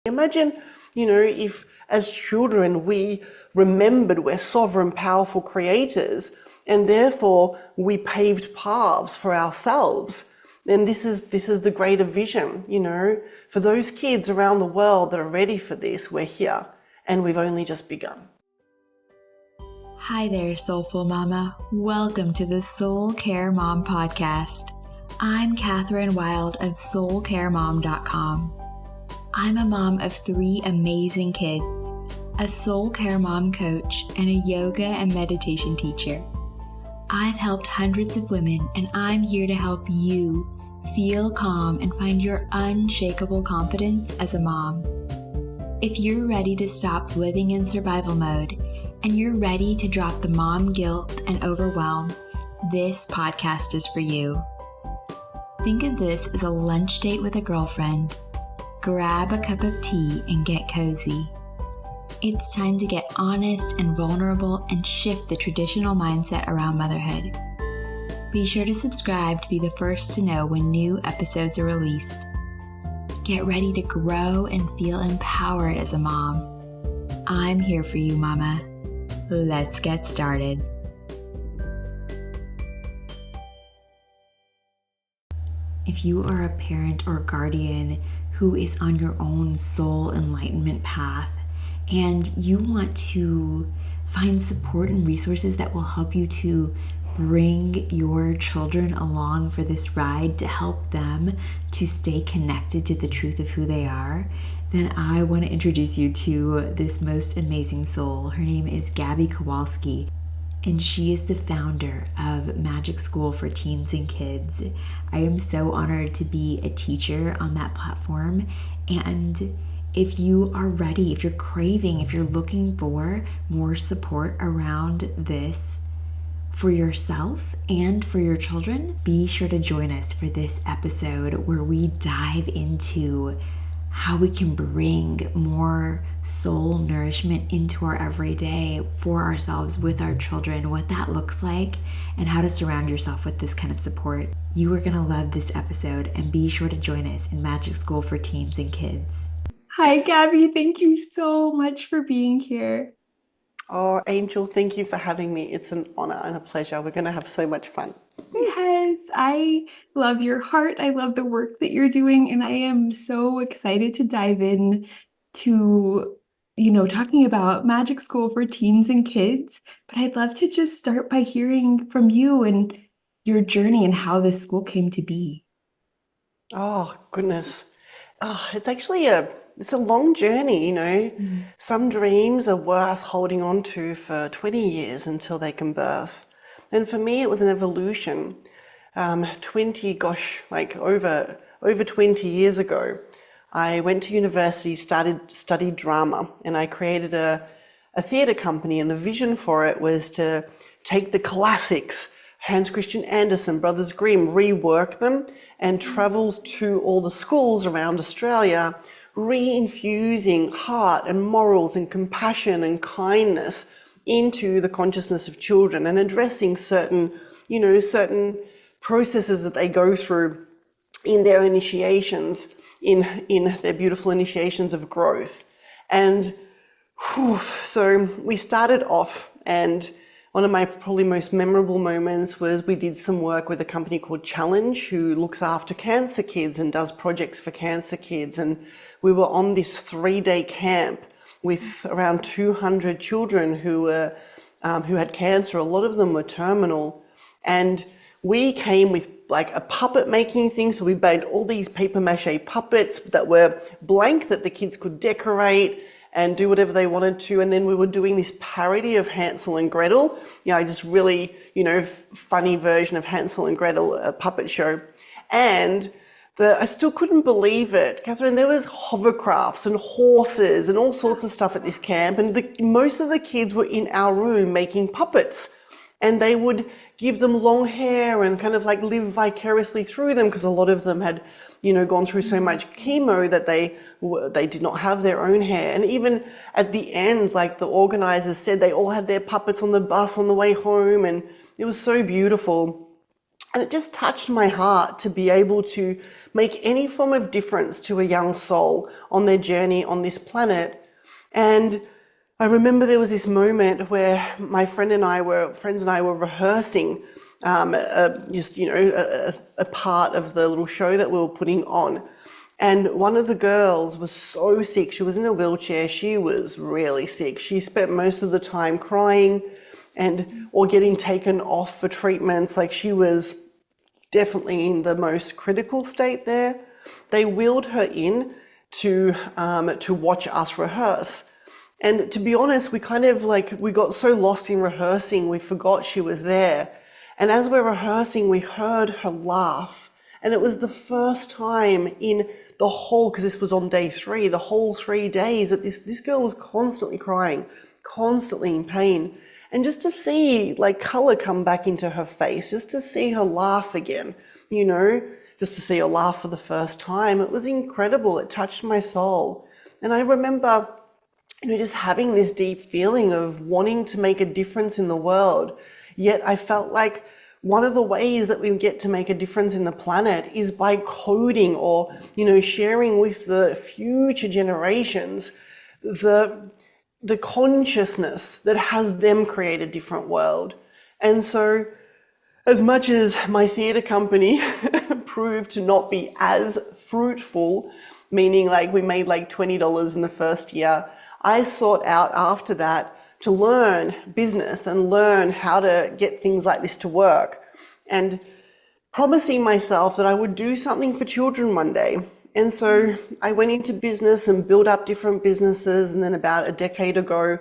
Imagine, if as children we remembered we're sovereign, powerful creators, and therefore we paved paths for ourselves. And this is the greater vision, for those kids around the world that are ready for this. We're here, and we've only just begun. Hi there, Soulful Mama. Welcome to the SoulCare Mom podcast. I'm Catherine Wilde of SoulCareMom.com. I'm a mom of 3 amazing kids, a SoulCare Mom coach, and a yoga and meditation teacher. I've helped hundreds of women, and I'm here to help you feel calm and find your unshakable confidence as a mom. If you're ready to stop living in survival mode, and you're ready to drop the mom guilt and overwhelm, this podcast is for you. Think of this as a lunch date with a girlfriend. Grab a cup of tea and get cozy. It's time to get honest and vulnerable and shift the traditional mindset around motherhood. Be sure to subscribe to be the first to know when new episodes are released. Get ready to grow and feel empowered as a mom. I'm here for you, Mama. Let's get started. If you are a parent or guardian who is on your own soul enlightenment path and you want to find support and resources that will help you to bring your children along for this ride to help them to stay connected to the truth of who they are, then I want to introduce you to this most amazing soul. Her name is Gaby Kowalski, and she is the founder of Magic School for Teens and Kids. I am so honored to be a teacher on that platform, and if you are ready, if you're craving, if you're looking for more support around this for yourself and for your children, be sure to join us for this episode where we dive into how we can bring more soul nourishment into our everyday for ourselves with our children, what that looks like, and how to surround yourself with this kind of support. You are going to love this episode, and be sure to join us in Magic School for Teens and Kids. Hi, Gaby. Thank you so much for being here. Oh, Angel, thank you for having me. It's an honor and a pleasure. We're going to have so much fun. Yes, I love your heart. I love the work that you're doing, and I am so excited to dive in to, talking about Magic School for Teens and Kids. But I'd love to just start by hearing from you and your journey and how this school came to be. Oh, goodness. It's actually it's a long journey. Some dreams are worth holding on to for 20 years until they can burst. And for me, it was an evolution. Over 20 years ago, I went to university, studied drama, and I created a theatre company. And the vision for it was to take the classics, Hans Christian Andersen, Brothers Grimm, rework them, and travels to all the schools around Australia, reinfusing heart and morals and compassion and kindness into the consciousness of children, and addressing certain processes that they go through in their initiations, in their beautiful initiations of growth. And so we started off, and one of my probably most memorable moments was we did some work with a company called Challenge, who looks after cancer kids and does projects for cancer kids. And we were on this 3-day camp with around 200 children who had cancer. A lot of them were terminal, and we came with like a puppet making thing. So we made all these paper mache puppets that were blank that the kids could decorate and do whatever they wanted to. And then we were doing this parody of Hansel and Gretel, just really, funny version of Hansel and Gretel, a puppet show. And I still couldn't believe it, Catherine. There was hovercrafts and horses and all sorts of stuff at this camp, and most of the kids were in our room making puppets, and they would give them long hair and kind of like live vicariously through them, because a lot of them had, gone through so much chemo that they did not have their own hair. And even at the end, like the organizers said, they all had their puppets on the bus on the way home, and it was so beautiful. And it just touched my heart to be able to make any form of difference to a young soul on their journey on this planet. And I remember there was this moment where my friends and I were rehearsing a part of the little show that we were putting on. And one of the girls was so sick. She was in a wheelchair. She was really sick. She spent most of the time crying or getting taken off for treatments. Like, she was definitely in the most critical state there. They wheeled her in to watch us rehearse. And to be honest, we got so lost in rehearsing, we forgot she was there. And as we're rehearsing, we heard her laugh. And it was the first time in the whole, because this was on day 3, the whole 3 days, that this girl was constantly crying, constantly in pain. And just to see like color come back into her face, just to see her laugh again, just to see her laugh for the first time, it was incredible. It touched my soul. And I remember just having this deep feeling of wanting to make a difference in the world. Yet I felt like one of the ways that we get to make a difference in the planet is by coding or, sharing with the future generations the consciousness that has them create a different world. And so, as much as my theatre company proved to not be as fruitful, meaning like we made like $20 in the first year, I sought out after that to learn business and learn how to get things like this to work, and promising myself that I would do something for children one day. And so I went into business and built up different businesses. And then about a decade ago,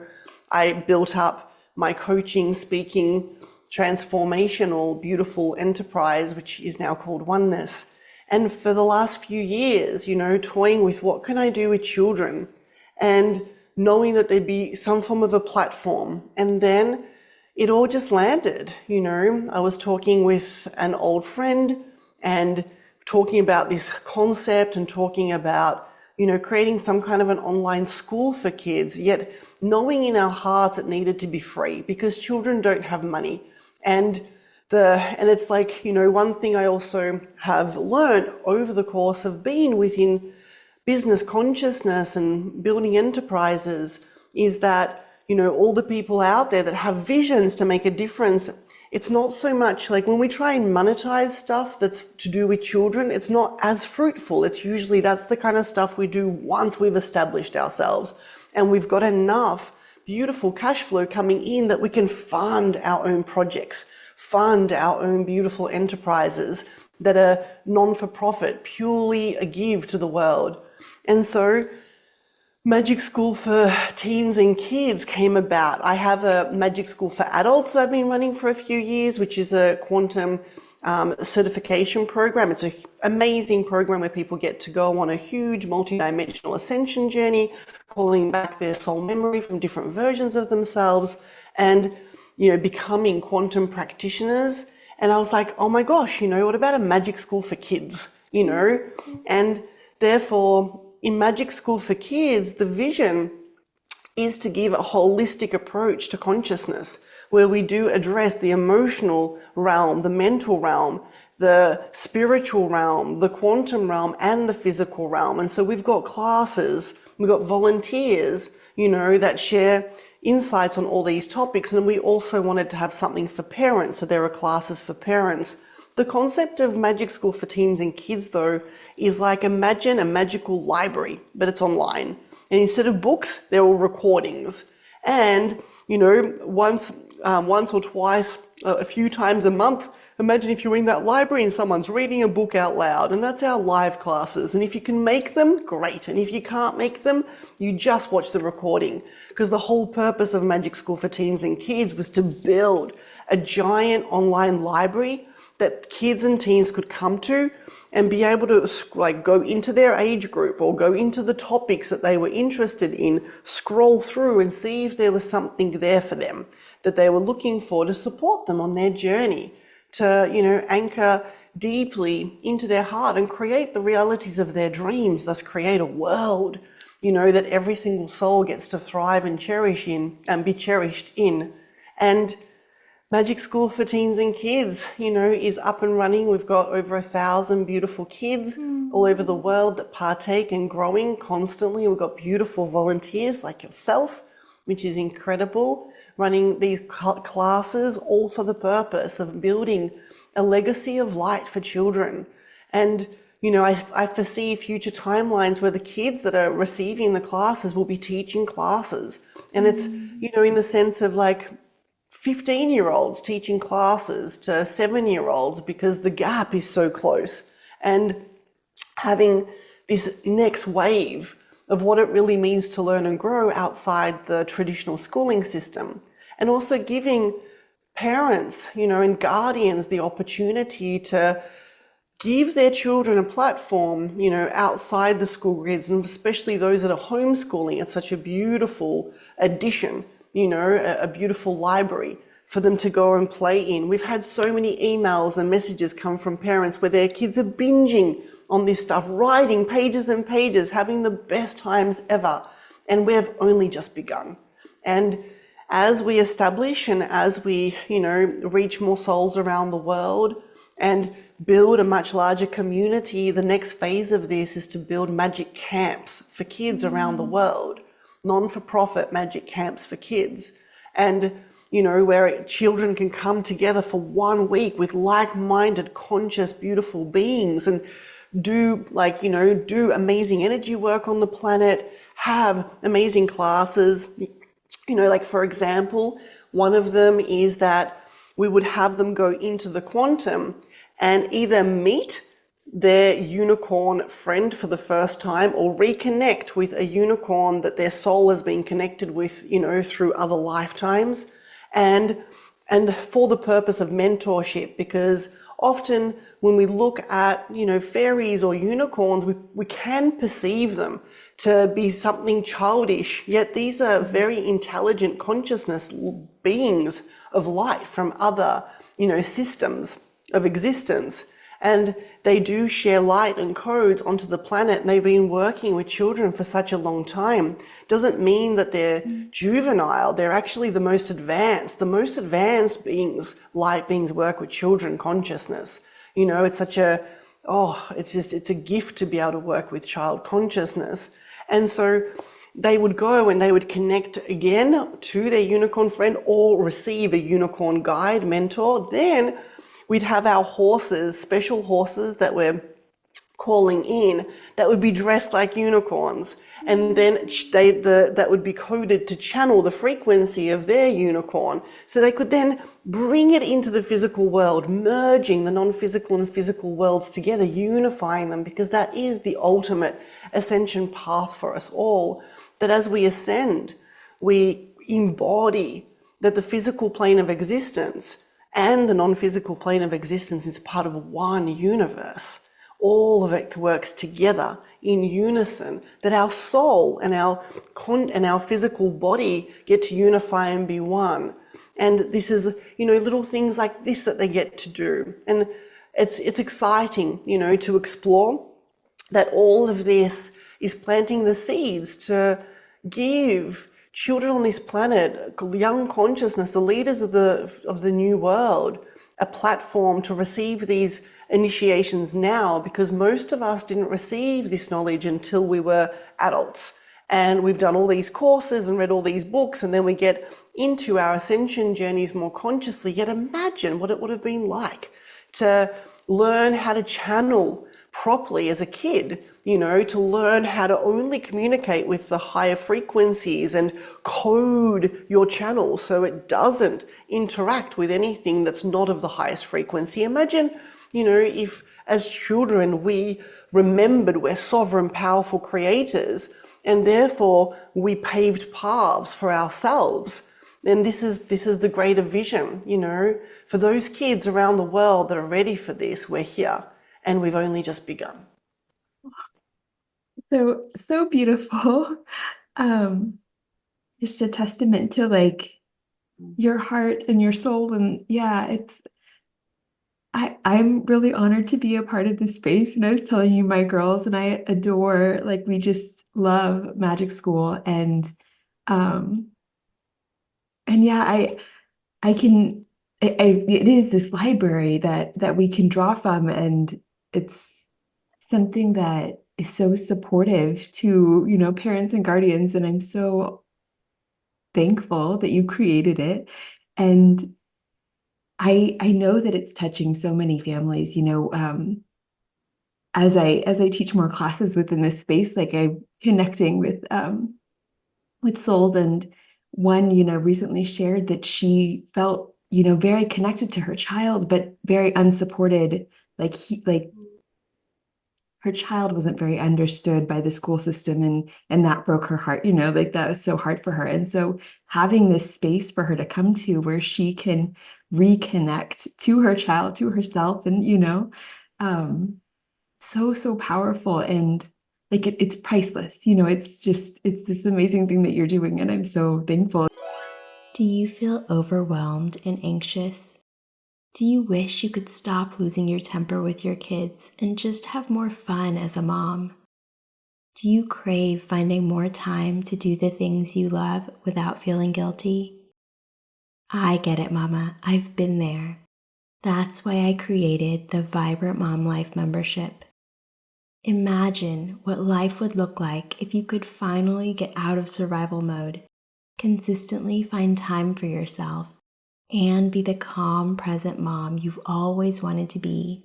I built up my coaching, speaking, transformational, beautiful enterprise, which is now called Oneness. And for the last few years, toying with what can I do with children, and knowing that there'd be some form of a platform. And then it all just landed. I was talking with an old friend and talking about this concept and talking about, creating some kind of an online school for kids, yet knowing in our hearts it needed to be free because children don't have money. And it's like, one thing I also have learned over the course of being within business consciousness and building enterprises is that, all the people out there that have visions to make a difference, it's not so much like when we try and monetize stuff that's to do with children, it's not as fruitful. It's usually that's the kind of stuff we do once we've established ourselves and we've got enough beautiful cash flow coming in that we can fund our own projects, fund our own beautiful enterprises that are non-for-profit, purely a give to the world. And so Magic School for Teens and Kids came about. I have a Magic School for Adults that I've been running for a few years, which is a quantum certification program. It's an amazing program where people get to go on a huge multi-dimensional ascension journey, calling back their soul memory from different versions of themselves and, becoming quantum practitioners. And I was like, oh my gosh, what about a Magic School for Kids, And therefore, in Magic School for Kids, the vision is to give a holistic approach to consciousness, where we do address the emotional realm, the mental realm, the spiritual realm, the quantum realm, and the physical realm. And so we've got classes, we've got volunteers, that share insights on all these topics. And we also wanted to have something for parents, so there are classes for parents. The concept of Magic School for Teens and Kids, though, is like imagine a magical library, but it's online. And instead of books, they're all recordings. And, once or twice, a few times a month, imagine if you're in that library and someone's reading a book out loud. And that's our live classes. And if you can make them, great. And if you can't make them, you just watch the recording. Because the whole purpose of Magic School for Teens and Kids was to build a giant online library that kids and teens could come to and be able to go into their age group or go into the topics that they were interested in, scroll through and see if there was something there for them that they were looking for to support them on their journey, to, anchor deeply into their heart and create the realities of their dreams, thus create a world, that every single soul gets to thrive and cherish in and be cherished in. And Magic School for Teens and Kids, is up and running. We've got over 1,000 beautiful kids all over the world that partake and growing constantly. We've got beautiful volunteers like yourself, which is incredible, running these classes all for the purpose of building a legacy of light for children. And I foresee future timelines where the kids that are receiving the classes will be teaching classes. And it's, in the sense of like 15-year-olds teaching classes to 7-year-olds because the gap is so close. And having this next wave of what it really means to learn and grow outside the traditional schooling system. And also giving parents, and guardians the opportunity to give their children a platform, outside the school grids, and especially those that are homeschooling. It's such a beautiful addition, a beautiful library for them to go and play in. We've had so many emails and messages come from parents where their kids are binging on this stuff, writing pages and pages, having the best times ever. And we've only just begun. And as we establish and as we, reach more souls around the world and build a much larger community, the next phase of this is to build magic camps for kids around the world, non-for-profit magic camps for kids. And, where children can come together for 1 week with like-minded, conscious, beautiful beings and do amazing energy work on the planet, have amazing classes. Like for example, one of them is that we would have them go into the quantum and either meet their unicorn friend for the first time or reconnect with a unicorn that their soul has been connected with, through other lifetimes, and for the purpose of mentorship. Because often when we look at, fairies or unicorns, we can perceive them to be something childish, yet these are very intelligent consciousness beings of light from other, systems of existence. And they do share light and codes onto the planet, and they've been working with children for such a long time. Doesn't mean that they're juvenile. They're actually the most advanced. The most advanced beings, light beings, work with children consciousness. It's such it's a gift to be able to work with child consciousness. And so they would go and they would connect again to their unicorn friend or receive a unicorn guide, mentor. Then we'd have our horses, special horses that we're calling in, that would be dressed like unicorns. And then that would be coded to channel the frequency of their unicorn. So they could then bring it into the physical world, merging the non-physical and physical worlds together, unifying them, because that is the ultimate ascension path for us all. That as we ascend, we embody that the physical plane of existence and the non-physical plane of existence is part of one universe. All of it works together in unison, that our soul and our physical body get to unify and be one. And this is, little things like this that they get to do. And it's exciting, to explore that all of this is planting the seeds to give children on this planet, young consciousness, the leaders of the new world, a platform to receive these initiations now, because most of us didn't receive this knowledge until we were adults. And we've done all these courses and read all these books, and then we get into our ascension journeys more consciously. Yet imagine what it would have been like to learn how to channel properly as a kid, to learn how to only communicate with the higher frequencies and code your channel so it doesn't interact with anything that's not of the highest frequency. Imagine, if as children we remembered we're sovereign, powerful creators, and therefore we paved paths for ourselves. And this is the greater vision, for those kids around the world that are ready for this. We're here and we've only just begun. So beautiful. Just a testament to your heart and your soul. And yeah, I'm really honored to be a part of this space. And I was telling you, my girls and I adore, we just love Magic School. And yeah, I can it is this library that we can draw from, and it's something that is so supportive to, parents and guardians, and I'm so thankful that you created it. And I know that it's touching so many families, as I teach more classes within this space, like I'm connecting with souls. And one, recently shared that she felt, very connected to her child, but very unsupported. Like her child wasn't very understood by the school system, and that broke her heart, like that was so hard for her. And so having this space for her to come to where she can reconnect to her child, to herself, and um so powerful. And like it's priceless. It's this amazing thing that you're doing, and I'm so thankful. Do you feel overwhelmed and anxious? Do you wish you could stop losing your temper with your kids and just have more fun as a mom? Do you crave finding more time to do the things you love without feeling guilty? I get it, Mama. I've been there. That's why I created the Vibrant Mom Life membership. Imagine what life would look like if you could finally get out of survival mode, consistently find time for yourself, and be the calm, present mom you've always wanted to be.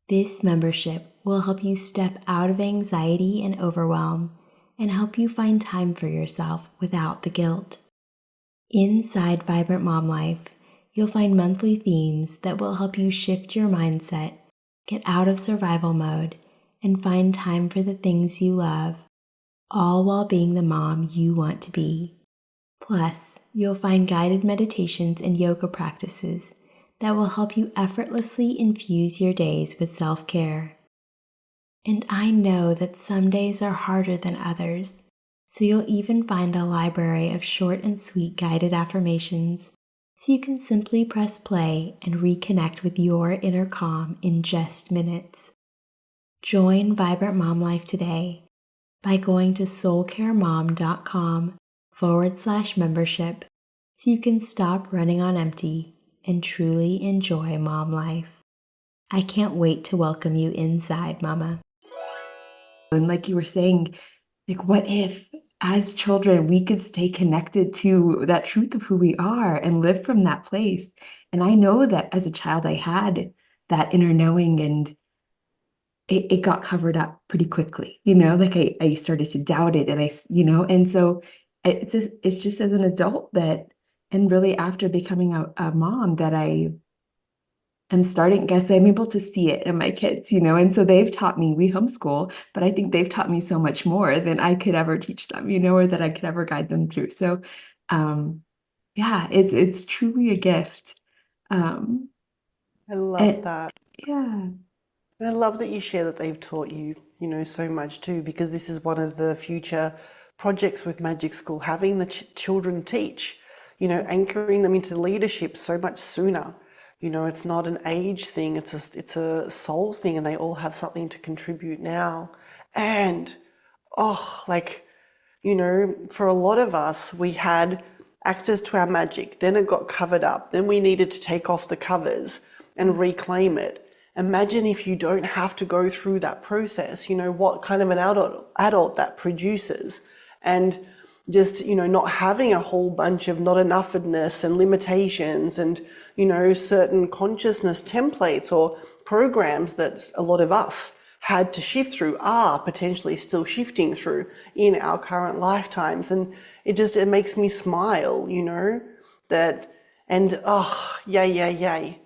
This membership will help you step out of anxiety and overwhelm and help you find time for yourself without the guilt. Inside Vibrant Mom Life, you'll find monthly themes that will help you shift your mindset, get out of survival mode, and find time for the things you love, all while being the mom you want to be. Plus, you'll find guided meditations and yoga practices that will help you effortlessly infuse your days with self-care. And I know that some days are harder than others, so you'll even find a library of short and sweet guided affirmations so you can simply press play and reconnect with your inner calm in just minutes. Join Vibrant Mom Life today by going to soulcaremom.com/membership so you can stop running on empty and truly enjoy mom life. I can't wait to welcome you inside, Mama. And like you were saying, like what if as children we could stay connected to that truth of who we are and live from that place? And I know that as a child I had that inner knowing, and it got covered up pretty quickly, like I started to doubt it, and and so it's just as an adult that, and really after becoming a mom, that I am guess I'm able to see it in my kids, and so they've taught me, we homeschool, but I think they've taught me so much more than I could ever teach them, or that I could ever guide them through. So, yeah, it's truly a gift. Um, I love and that. yeah, And I love that you share that they've taught you, so much too, because this is one of the future projects with Magic School, having the children teach, anchoring them into leadership so much sooner. It's not an age thing, it's a soul thing, and they all have something to contribute now. And, oh, like, for a lot of us, we had access to our magic, then it got covered up, then we needed to take off the covers and reclaim it. Imagine if you don't have to go through that process, what kind of an adult that produces. And just, not having a whole bunch of not enoughness and limitations and, certain consciousness templates or programs that a lot of us had to shift through, are potentially still shifting through in our current lifetimes. And it makes me smile, that, and oh, yay,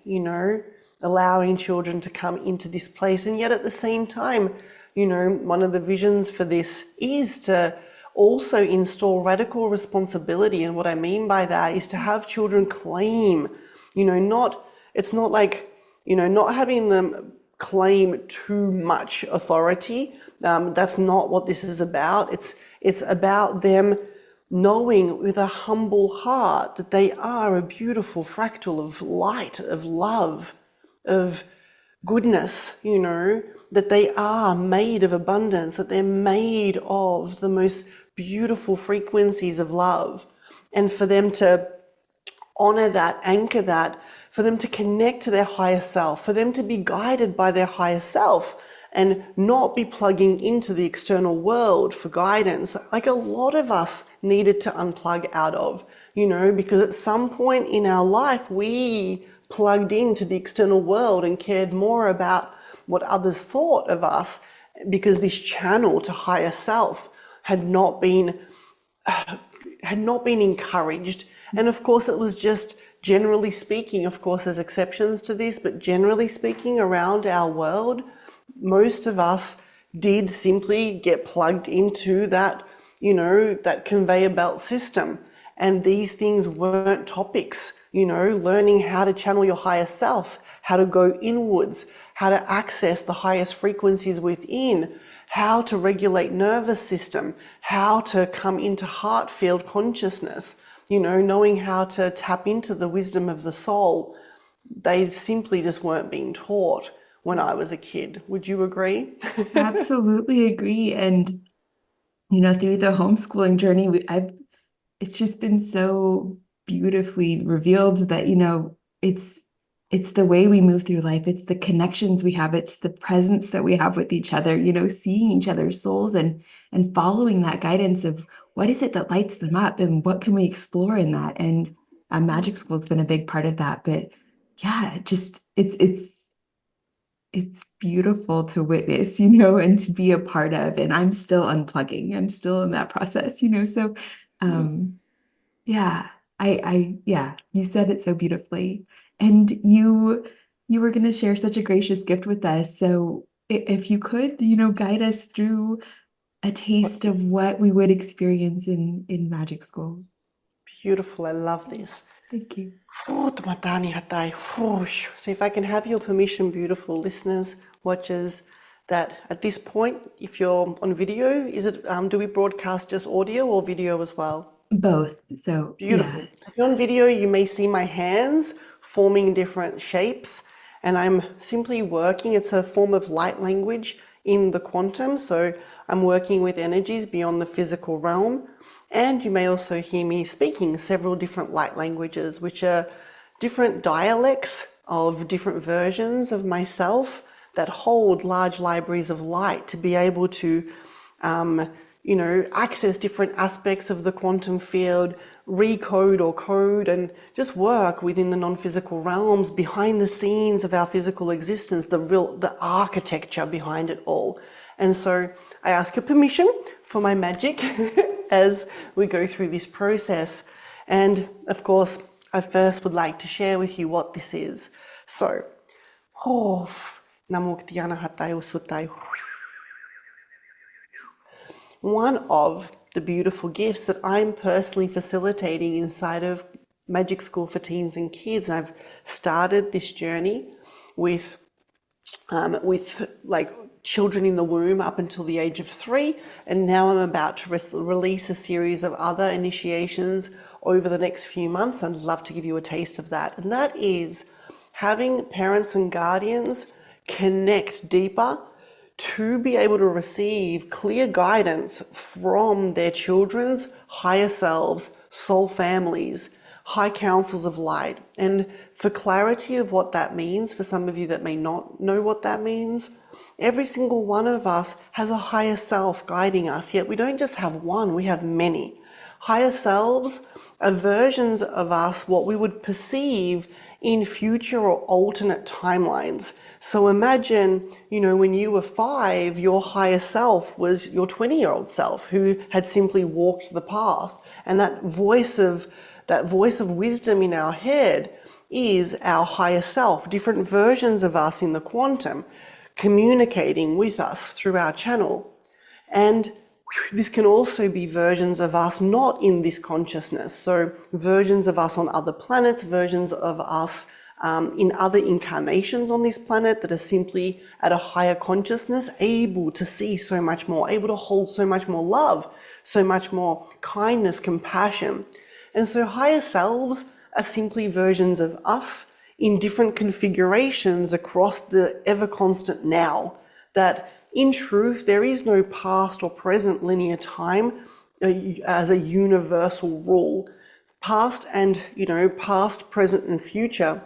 allowing children to come into this place. And yet at the same time, one of the visions for this is to also install radical responsibility. And what I mean by that is to have children claim, it's not like, not having them claim too much authority. That's not what this is about. It's about them knowing with a humble heart that they are a beautiful fractal of light, of love, of goodness, that they are made of abundance, that they're made of the most beautiful frequencies of love. And for them to honor that, anchor that, for them to connect to their higher self, for them to be guided by their higher self and not be plugging into the external world for guidance. Like a lot of us needed to unplug out of, because at some point in our life, we plugged into the external world and cared more about what others thought of us because this channel to higher self had not been encouraged. And of course, it was just generally speaking, of course, there's exceptions to this, but generally speaking around our world, most of us did simply get plugged into that, that conveyor belt system. And these things weren't topics, learning how to channel your higher self, how to go inwards, how to access the highest frequencies within, how to regulate nervous system, how to come into heart field consciousness, knowing how to tap into the wisdom of the soul. They simply just weren't being taught when I was a kid. Would you agree? Absolutely agree. And, through the homeschooling journey, it's just been so beautifully revealed that, it's the way we move through life. It's the connections we have. It's the presence that we have with each other, seeing each other's souls and following that guidance of what is it that lights them up and what can we explore in that. And magic school has been a big part of that. But yeah, it's beautiful to witness, and to be a part of. And I'm still unplugging. I'm still in that process, So yeah, yeah, you said it so beautifully. And you were going to share such a gracious gift with us. So if you could, guide us through a taste of what we would experience in magic school. Beautiful. I love this. Thank you. So if I can have your permission, beautiful listeners, watchers, that at this point, if you're on video, do we broadcast just audio or video as well? Both. So beautiful. Yeah. If you're on video, you may see my hands forming different shapes, and I'm simply working. It's a form of light language in the quantum, so I'm working with energies beyond the physical realm. And you may also hear me speaking several different light languages, which are different dialects of different versions of myself that hold large libraries of light to be able to access different aspects of the quantum field, recode or code, and just work within the non-physical realms behind the scenes of our physical existence, the architecture behind it all. And so I ask your permission for my magic as we go through this process. And of course, I first would like to share with you what this is. So, one of the beautiful gifts that I'm personally facilitating inside of Magic School for Teens and Kids, and I've started this journey with like children in the womb up until the age of 3, and now I'm about to release a series of other initiations over the next few months. I'd love to give you a taste of that, and that is having parents and guardians connect deeper to be able to receive clear guidance from their children's higher selves, soul families, high councils of light. And for clarity of what that means, for some of you that may not know what that means, every single one of us has a higher self guiding us, yet we don't just have one, we have many. Higher selves are versions of us, what we would perceive in future or alternate timelines. So imagine, when you were 5, your higher self was your 20-year-old self who had simply walked the path. And that voice of wisdom in our head is our higher self, different versions of us in the quantum, communicating with us through our channel. And this can also be versions of us not in this consciousness. So versions of us on other planets, versions of us in other incarnations on this planet that are simply at a higher consciousness, able to see so much more, able to hold so much more love, so much more kindness, compassion. And so higher selves are simply versions of us in different configurations across the ever constant now, that in truth, there is no past or present linear time as a universal rule. Past, present, and future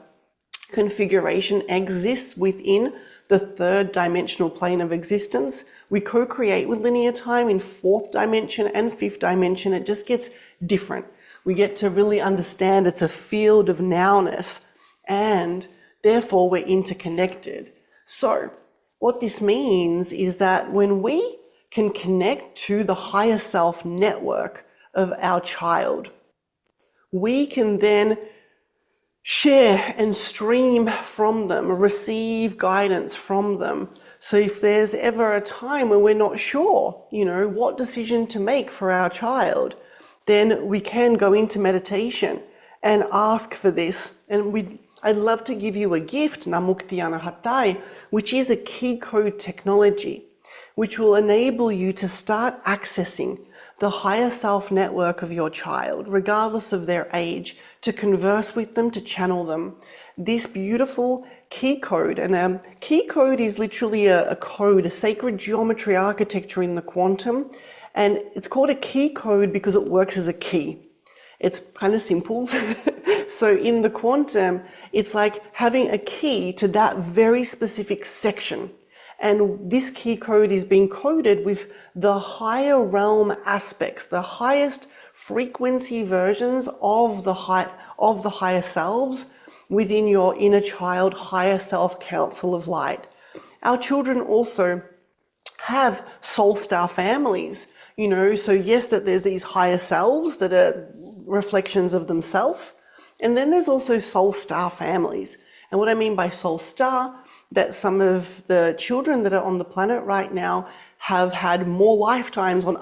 configuration exists within the third dimensional plane of existence. We co-create with linear time in fourth dimension and fifth dimension. It just gets different. We get to really understand it's a field of nowness, and therefore we're interconnected. So what this means is that when we can connect to the higher self network of our child, we can then share and stream from them, receive guidance from them. So if there's ever a time when we're not sure, what decision to make for our child, then we can go into meditation and ask for this. And I'd love to give you a gift, Namuktiana Hatai, which is a key code technology, which will enable you to start accessing the higher self network of your child, regardless of their age, to converse with them, to channel them. This beautiful key code, and a key code is literally a code, a sacred geometry architecture in the quantum, and it's called a key code because it works as a key. It's kind of simple. So in the quantum, it's like having a key to that very specific section. And this key code is being coded with the higher realm aspects, the highest frequency versions of the higher selves within your inner child higher self council of light. Our children also have soul star families, so yes, that there's these higher selves that are reflections of themselves, and then there's also soul star families. And what I mean by soul star, that some of the children that are on the planet right now have had more lifetimes on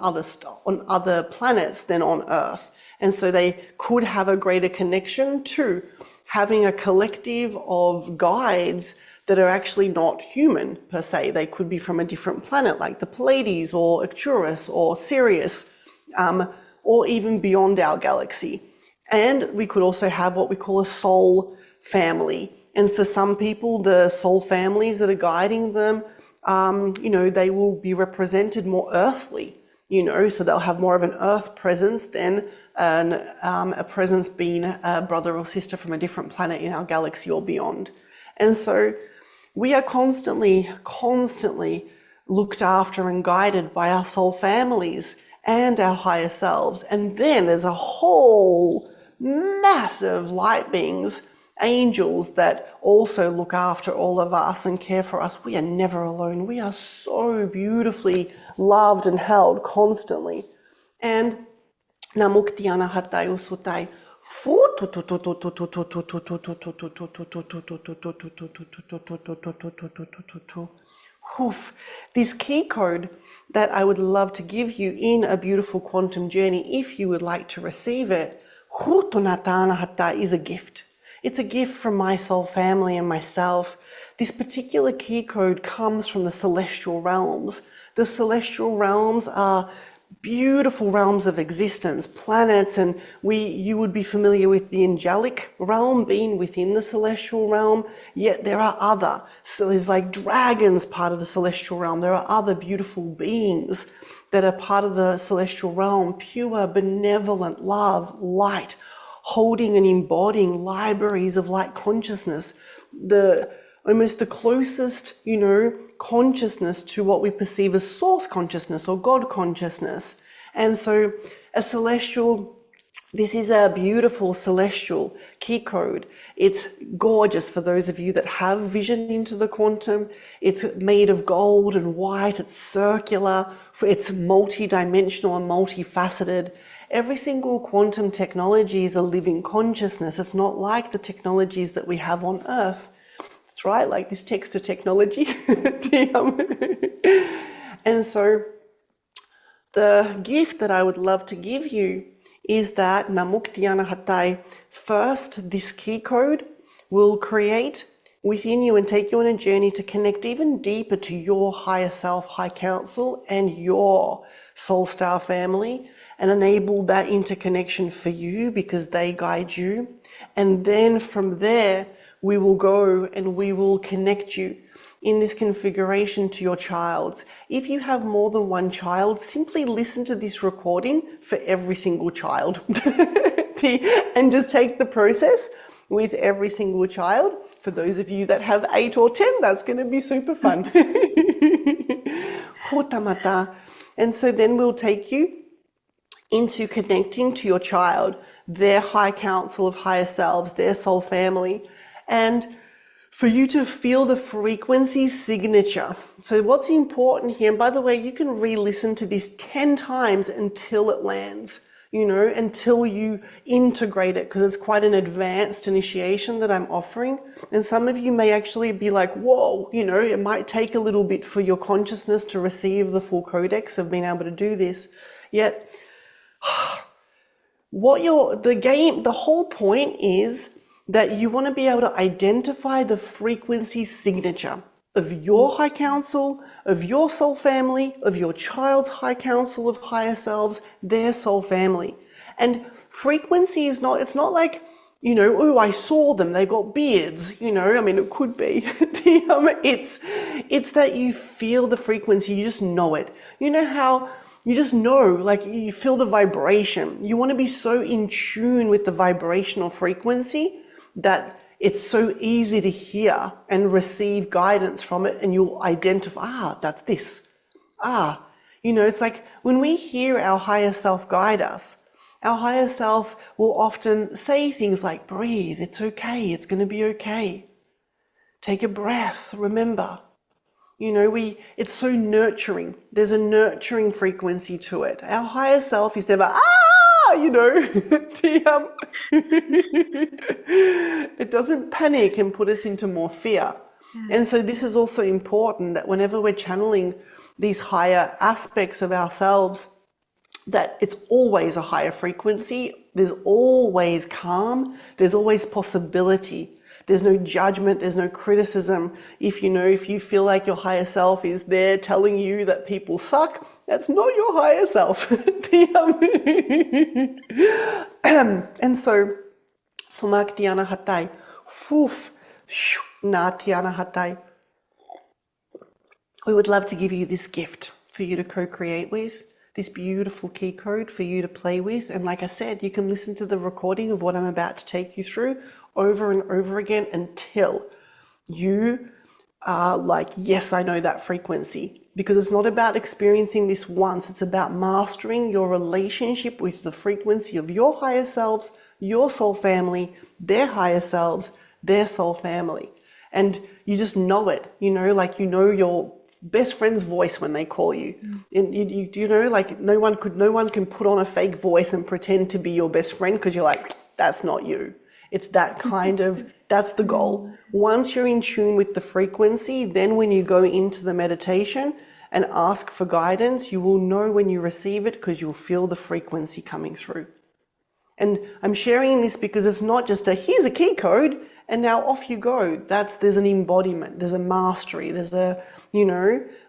other planets than on Earth. And so they could have a greater connection to having a collective of guides that are actually not human per se. They could be from a different planet, like the Pleiades or Arcturus or Sirius, or even beyond our galaxy. And we could also have what we call a soul family. And for some people, the soul families that are guiding them, they will be represented more earthly, so they'll have more of an earth presence than a presence being a brother or sister from a different planet in our galaxy or beyond. And so we are constantly looked after and guided by our soul families and our higher selves. And then there's a whole massive light beings, angels, that also look after all of us and care for us. We are never alone. We are so beautifully loved and held constantly. And Namuktiana Hatai Usutai. This key code that I would love to give you in a beautiful quantum journey, if you would like to receive it, is a gift. It's a gift from my soul family and myself. This particular key code comes from the celestial realms. The celestial realms are beautiful realms of existence, planets, and you would be familiar with the angelic realm being within the celestial realm, yet there are other. So there's like dragons part of the celestial realm. There are other beautiful beings that are part of the celestial realm, pure, benevolent love, light, holding and embodying libraries of light consciousness, almost the closest, consciousness to what we perceive as source consciousness or God consciousness. And so this is a beautiful celestial key code. It's gorgeous for those of you that have vision into the quantum. It's made of gold and white. It's circular. It's multi-dimensional and multifaceted. Every single quantum technology is a living consciousness. It's not like the technologies that we have on Earth. That's right, like this text to technology. And so the gift that I would love to give you is that Namuktiana Hatai, first, this key code will create within you and take you on a journey to connect even deeper to your higher self, high council, and your soul star family, and enable that interconnection for you because they guide you. And then from there, we will go and we will connect you in this configuration to your child's. If you have more than one child, simply listen to this recording for every single child and just take the process with every single child For those of you that have 8 or 10, that's going to be super fun. Hotamata. And so then we'll take you into connecting to your child, their high council of higher selves, their soul family, and for you to feel the frequency signature. So what's important here, and by the way, you can re-listen to this 10 times until it lands, until you integrate it, because it's quite an advanced initiation that I'm offering. And some of you may actually be like, whoa, it might take a little bit for your consciousness to receive the full codex of being able to do this. Yet, the whole point is that you want to be able to identify the frequency signature of your high council, of your soul family, of your child's high council of higher selves, their soul family. And frequency it's not like, oh, I saw them, they got beards, it could be. It's that you feel the frequency, you just know it. You know how you just know, like you feel the vibration. You want to be so in tune with the vibrational frequency that it's so easy to hear and receive guidance from it, and you'll identify, that's this. It's like when we hear our higher self guide us, our higher self will often say things like, breathe, it's okay, it's going to be okay. Take a breath, remember. It's so nurturing. There's a nurturing frequency to it. Our higher self is never, it doesn't panic and put us into more fear. And so this is also important, that whenever we're channeling these higher aspects of ourselves, that it's always a higher frequency. There's always calm. There's always possibility. There's no judgment, there's no criticism. If you feel like your higher self is there telling you that people suck, that's not your higher self. And so, Sumak Diana Hatai, Fuf, Na Tiana Hatai. We would love to give you this gift for you to co-create with, this beautiful key code for you to play with. And like I said, you can listen to the recording of what I'm about to take you through over and over again until you are like, yes, I know that frequency. Because it's not about experiencing this once, it's about mastering your relationship with the frequency of your higher selves, your soul family, their higher selves, their soul family. And you just know it, like your best friend's voice when they call you. And like no one can put on a fake voice and pretend to be your best friend, because you're like, that's not you. It's that kind of, that's the goal. Once you're in tune with the frequency, then when you go into the meditation and ask for guidance, you will know when you receive it, because you'll feel the frequency coming through. And I'm sharing this because it's not just here's a key code and now off you go. There's an embodiment, there's a mastery, there's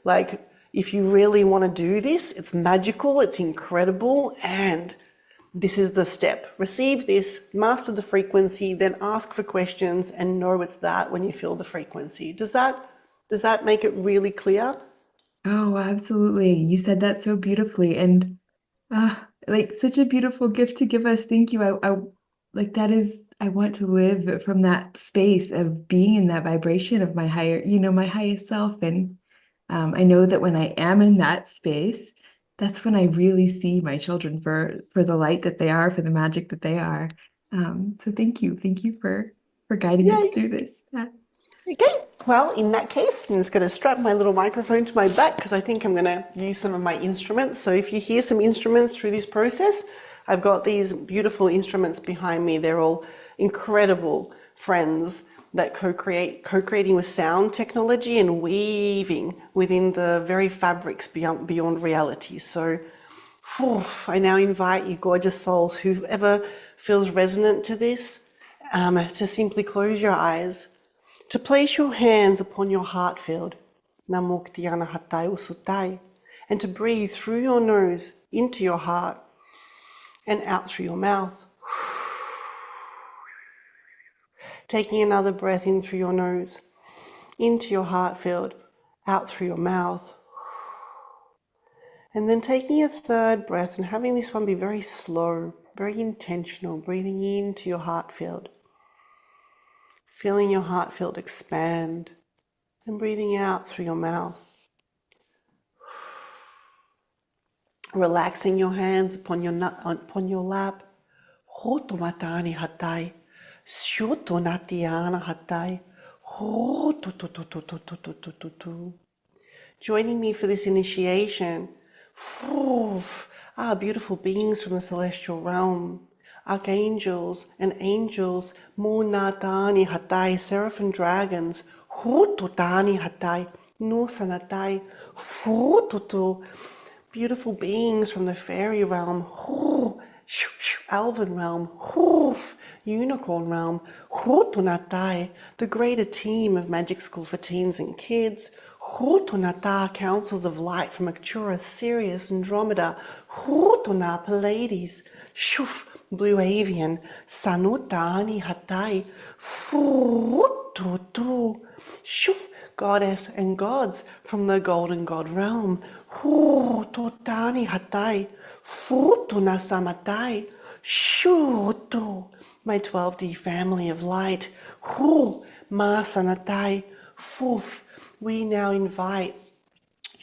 like if you really want to do this, it's magical, it's incredible, and this is the step. Receive this, master the frequency, then ask for questions and know it's that when you feel the frequency. Does that make it really clear? Oh, absolutely. You said that so beautifully, and like such a beautiful gift to give us. Thank you. I like that is, I want to live from that space of being in that vibration of my my highest self. And I know that when I am in that space, that's when I really see my children for the light that they are, for the magic that they are. So thank you for guiding us through this. Okay, well, in that case, I'm just going to strap my little microphone to my back, because I think I'm going to use some of my instruments. So if you hear some instruments through this process, I've got these beautiful instruments behind me. They're all incredible friends that co-creating with sound technology and weaving within the very fabrics beyond reality. So I now invite you, gorgeous souls, whoever feels resonant to this, to simply close your eyes, to place your hands upon your heart field, Namo Ktiana Hatai Usutai, and to breathe through your nose into your heart and out through your mouth. Taking another breath in through your nose, into your heart field, out through your mouth. And then taking a third breath and having this one be very slow, very intentional, breathing into your heart field. Feeling your heart field expand and breathing out through your mouth. Relaxing your hands upon your lap. Hoto matani hatai. Shuto natiana hatai. Hoto tu tu tu tu tu tu tu tu tu. Joining me for this initiation, beautiful beings from the celestial realm, archangels and angels, Munatani Hatai, seraphim dragons, Hututani Hatai, Nusanatai, Fututu, beautiful beings from the fairy realm, elven realm, unicorn realm, Hutunatai, the greater team of Magic School for Teens and Kids, Hutunata, councils of light from Arcturus, Sirius, Andromeda, Hutuna, Pleiades, Shuf, Blue Avian, Sanutani Hatai, Fututu, Shuf, goddess and gods from the golden god realm, Hututani Hatai, Futuna Samatai, Shutu, my 12D family of light, Hu, Masanatai, Fuf. We now invite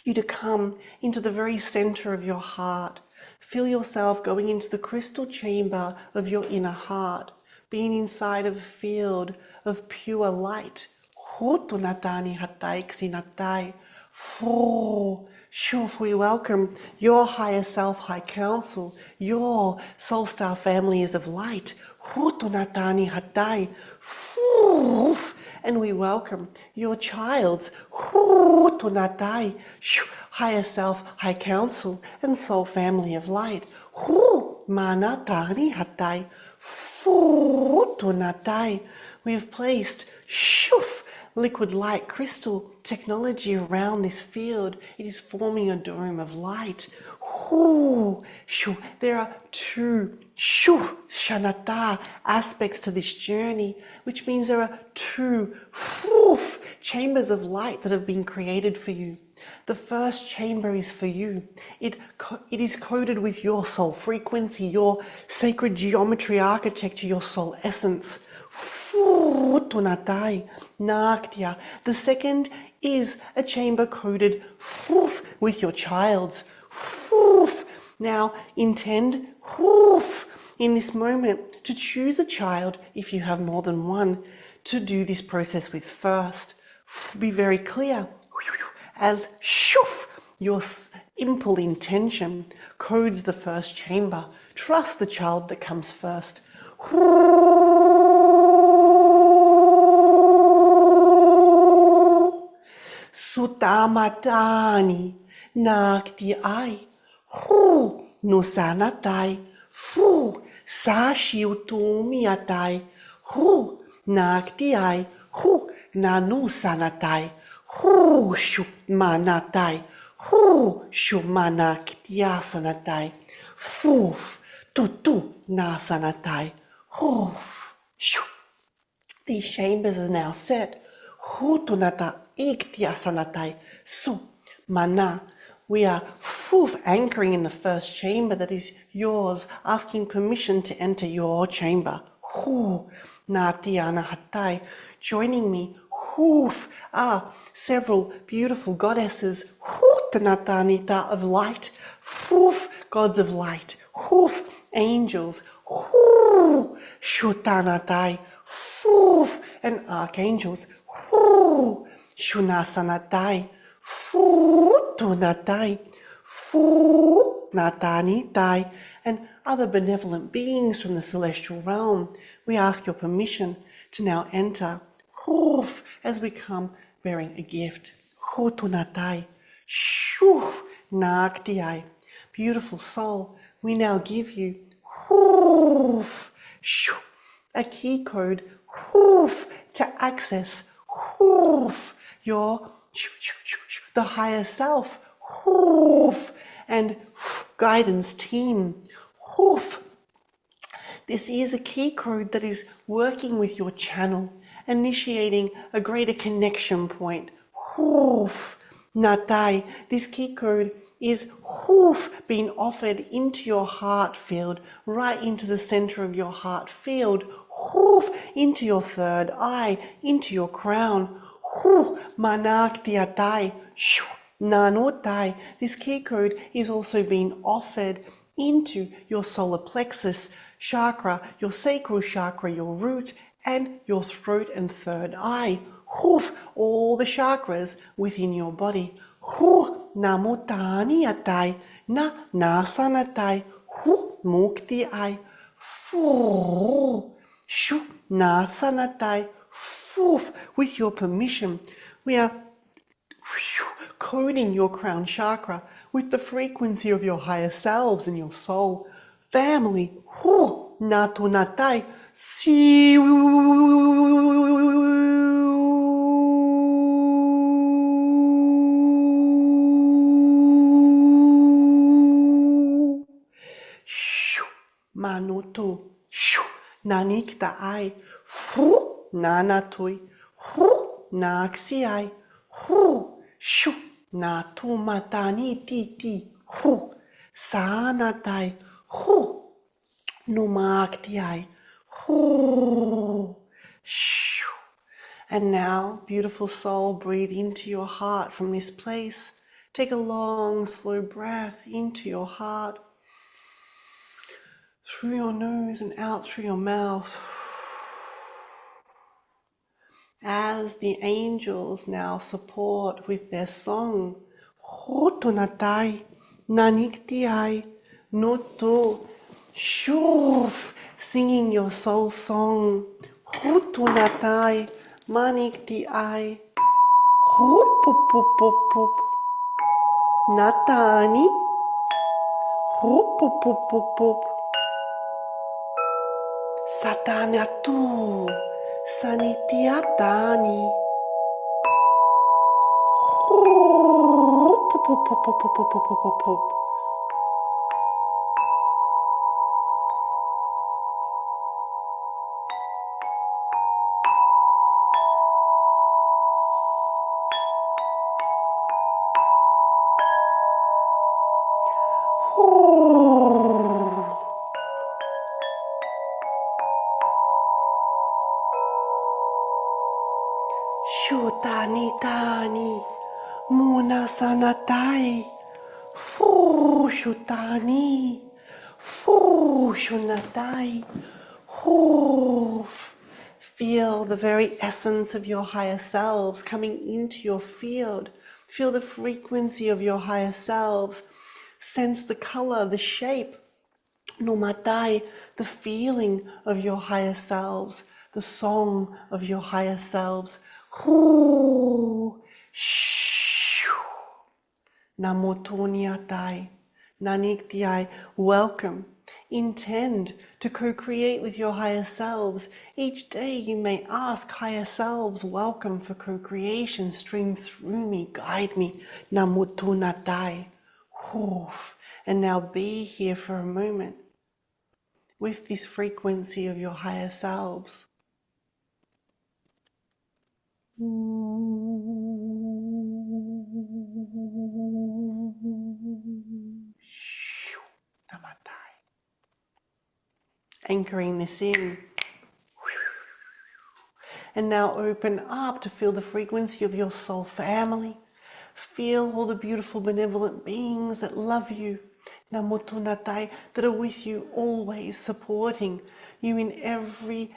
you to come into the very center of your heart. Feel yourself going into the crystal chamber of your inner heart, being inside of a field of pure light. Hutunatani hatai ksinatai. Shuf, we welcome your higher self, high council, your soul star families of light. Hutunatani hatai. And we welcome your child's higher self, high council, and soul family of light. We have placed liquid light crystal technology around this field. It is forming a dome of light. There are two shanata aspects to this journey, which means there are two chambers of light that have been created for you. The first chamber is for you. It is coded with your soul frequency, your sacred geometry architecture, your soul essence. The second is a chamber coded with your child's. Now intend in this moment to choose a child, if you have more than one, to do this process with first. Be very clear as your simple intention codes the first chamber. Trust the child that comes first. Sutamatani nakti ai nusanatai sashiutumiatai nakti ai nanusanatai shumanatai shumanaktiasanatai tutu nasanatai. These chambers are now set. Hutunata iktiasanatai su mana. We are anchoring in the first chamber that is yours, asking permission to enter your chamber. Natiana hatai. Joining me are several beautiful goddesses, Hutanatanita of light, gods of light, angels, Shutanatai, and archangels, Shunasanatai, Tunatai, Natanitai, and other benevolent beings from the celestial realm. We ask your permission to now enter as we come bearing a gift. Hutunatai, naktiai. Beautiful soul, we now give you a key code to access your the higher self and guidance team. This is a key code that is working with your channel, initiating a greater connection point. Natai, this key code is hoof being offered into your heart field, right into the center of your heart field, hoof into your third eye, into your crown. Hoof manaktiatai, shoo, nanotai. This key code is also being offered into your solar plexus chakra, your sacral chakra, your root, and your throat and third eye. Hoof, all the chakras within your body. Hu namutani atai, na nasanatai, hu mukti ai, fu shu nasanatai, foof. With your permission, we are coding your crown chakra with the frequency of your higher selves and your soul. Family, hu natunatai, si. Manutu, nanikta ai, fu nanatui, hu naksi ai, hu shu natu matani titi, hu sanatai, hu numakti ai, hu shu. And now, beautiful soul, breathe into your heart from this place. Take a long, slow breath into your heart, through your nose and out through your mouth. As the angels now support with their song, Hotonatai, Naniktiai, Noto, Shuf, singing your soul song, Hotonatai, Maniktiai, Hopopopopop, Natani, Hopopopopop. Satanatu, sanitiatani. Shutani tani, muna sanatai, fu shutani, fu shunatai, fu. Feel the very essence of your higher selves coming into your field. Feel the frequency of your higher selves. Sense the color, the shape, no matai, the feeling of your higher selves, the song of your higher selves. Hoo, shoo, namotoniatai, naniktiai. Welcome. Intend to co-create with your higher selves. Each day you may ask higher selves, welcome for co-creation. Stream through me, guide me. Namotonatai. Hoof. And now be here for a moment with this frequency of your higher selves. Namatai. Anchoring this in. And now open up to feel the frequency of your soul family. Feel all the beautiful benevolent beings that love you, Namotunatai, that are with you always, supporting you in every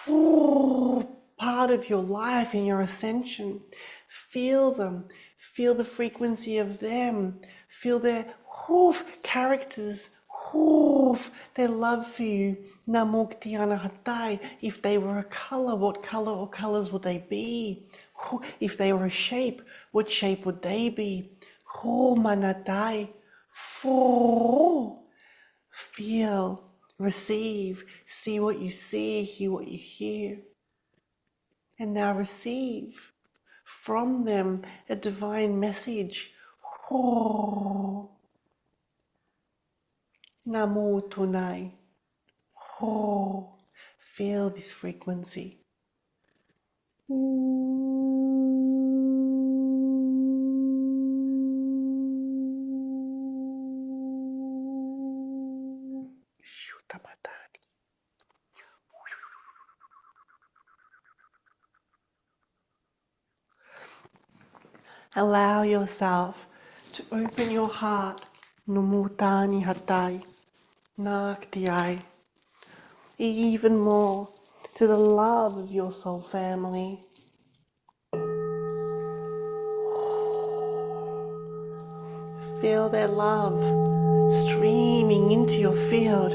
part of your life, in your ascension. Feel them, feel the frequency of them, feel their characters, their love for you. Namoktiana Hatai. If they were a color, what color or colors would they be? If they were a shape, what shape would they be? Manatai. Feel, receive, see what you see, hear what you hear. And now receive from them a divine message. Namo Tunai. Feel this frequency. Allow yourself to open your heart, numutani hatai, naktiai, even more to the love of your soul family. Feel their love streaming into your field.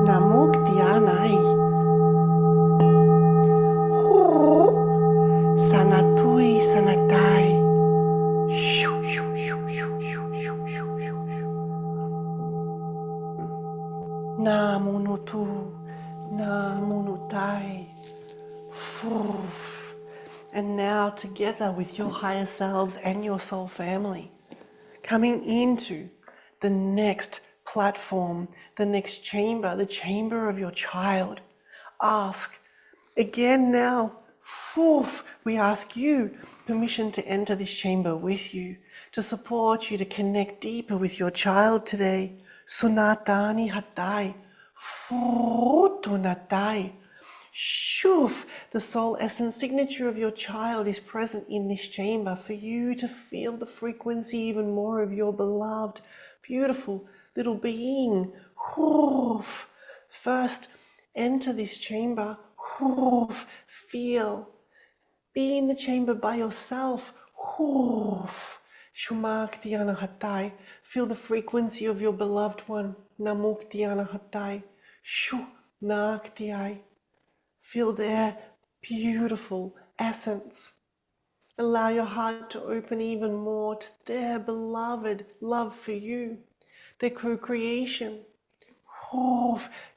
Namuktianai. Sanatui sanatai. Shoo, shoo, shoo, shoo, shoo, shoo, shoo, shoo. Namunutu, namunutai. And now together with your higher selves and your soul family, coming into the next platform, the next chamber, the chamber of your child. Ask again now, we ask you permission to enter this chamber with you, to support you to connect deeper with your child today. Sunatani hatai, futunatai. Shuf, the soul essence signature of your child is present in this chamber for you to feel the frequency even more of your beloved, beautiful little being. Hoof. First, enter this chamber. Hoof. Feel. Be in the chamber by yourself. Hoof. Shumak Diana Hatai. Feel the frequency of your beloved one. Namuk Diana Hatai. Shu Naktiai. Feel their beautiful essence. Allow your heart to open even more to their beloved love for you, their co-creation.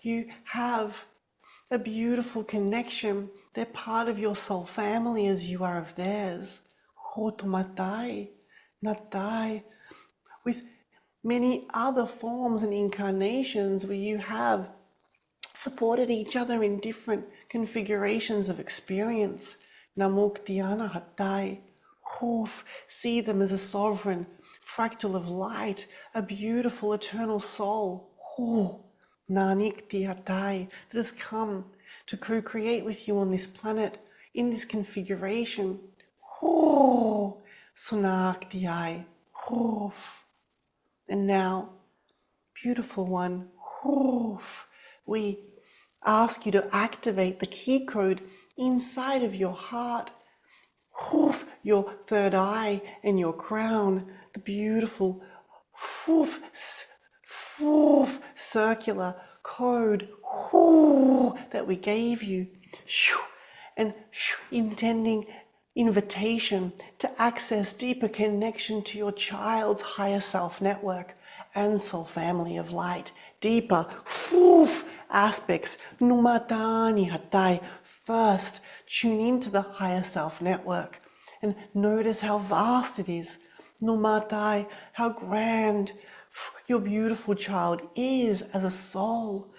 You have a beautiful connection. They're part of your soul family as you are of theirs. Matai, natai, with many other forms and incarnations where you have supported each other in different configurations of experience. Namuk Dhyana Hattai. See them as a sovereign fractal of light, a beautiful eternal soul. Nanik Dhyattai, that has come to co-create with you on this planet in this configuration. Sunak Dhyai. And now, beautiful one, we ask you to activate the key code inside of your heart, your third eye and your crown, the beautiful circular code that we gave you, and intending invitation to access deeper connection to your child's higher self network and soul family of light. Deeper aspects. Numatani hatai. First, tune into the higher self network and notice how vast it is. Numatai, how grand your beautiful child is as a soul.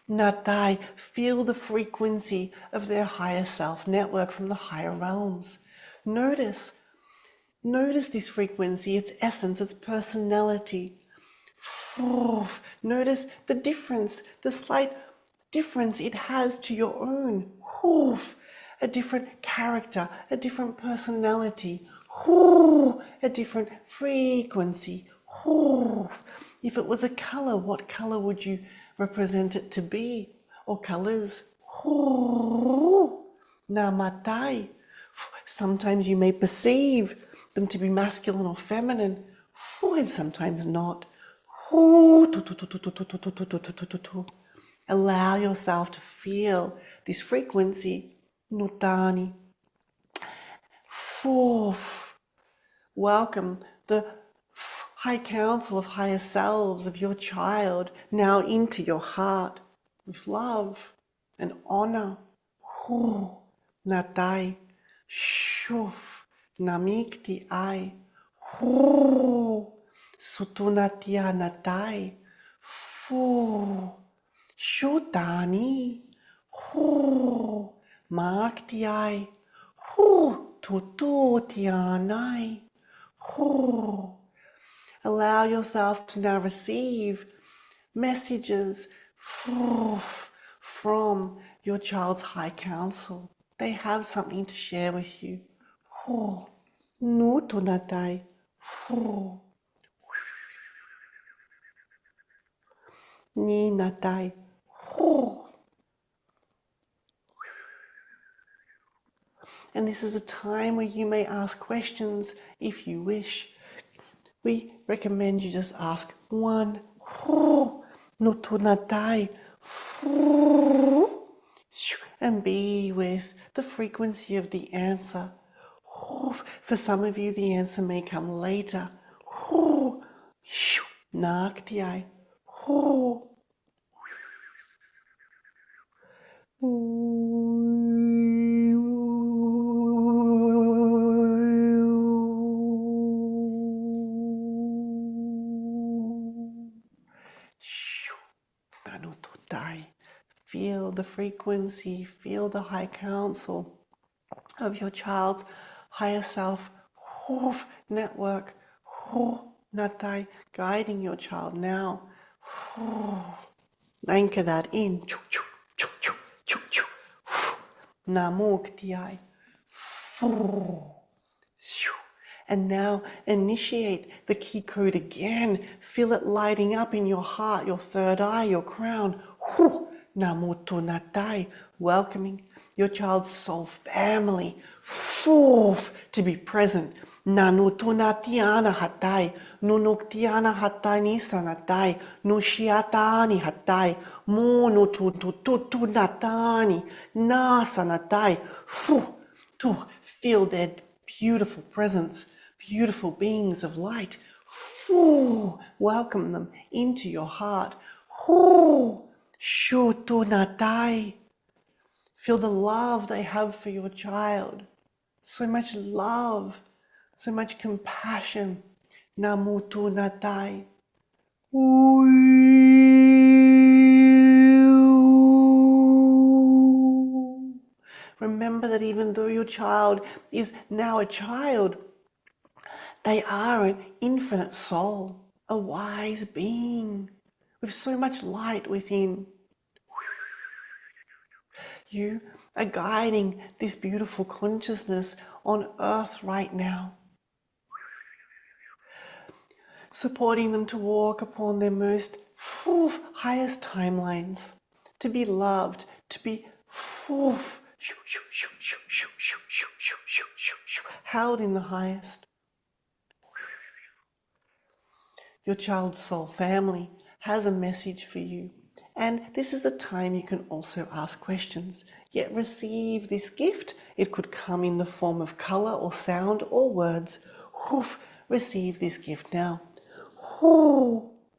Natai, feel the frequency of their higher self network from the higher realms. Notice this frequency, its essence, its personality. Notice the difference, the slight difference it has to your own. A different character, a different personality, a different frequency. If it was a color, what color would you represent it to be? Or colors? Namatai. Sometimes you may perceive them to be masculine or feminine, and sometimes not. Allow yourself to feel this frequency. Nutani. Welcome the high council of higher selves of your child now into your heart with love and honor. Natai. Shuf. Namikti ai. Sutunatia natai. Shutani. Maktiai. Tututianai. Allow yourself to now receive messages from your child's high council. They have something to share with you. Oh, nu tonatai. Oh, ni natai. Oh. And this is a time where you may ask questions if you wish. We recommend you just ask one. Oh, no tonatai. And be with the frequency of the answer. For some of you, the answer may come later. Naktiai. Feel the frequency, feel the high council of your child's higher self network, natai, guiding your child now. Anchor that in. Namoktiai. And now initiate the key code again. Feel it lighting up in your heart, your third eye, your crown. Namoto natai, welcoming your child's soul family to be present. Nanuto natiana hatai, nunuktiana hatai nisanatai, nushiatani hatai, monutututu natani, nasanatai. To feel their beautiful presence, beautiful beings of light. Welcome them into your heart. Shutunatai. Feel the love they have for your child. So much love, so much compassion. Namutunatai. Remember that even though your child is now a child, they are an infinite soul, a wise being with so much light within. You are guiding this beautiful consciousness on earth right now, supporting them to walk upon their most highest timelines, to be loved, to be held in the highest. Your child's soul family has a message for you. And this is a time you can also ask questions, yet receive this gift. It could come in the form of color or sound or words. Receive this gift now.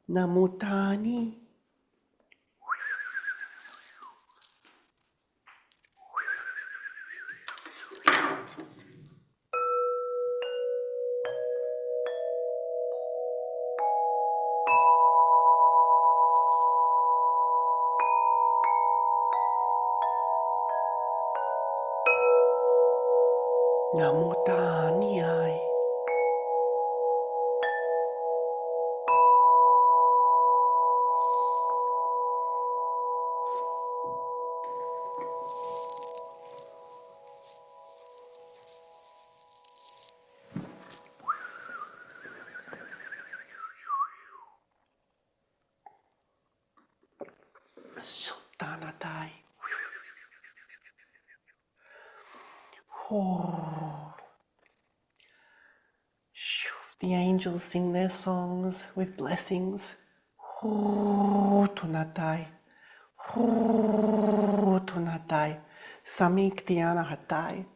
Namutani. Namutani. Sultanatai. The angels sing their songs with blessings. Tunatai. Tunatai. Samiktiana hatai.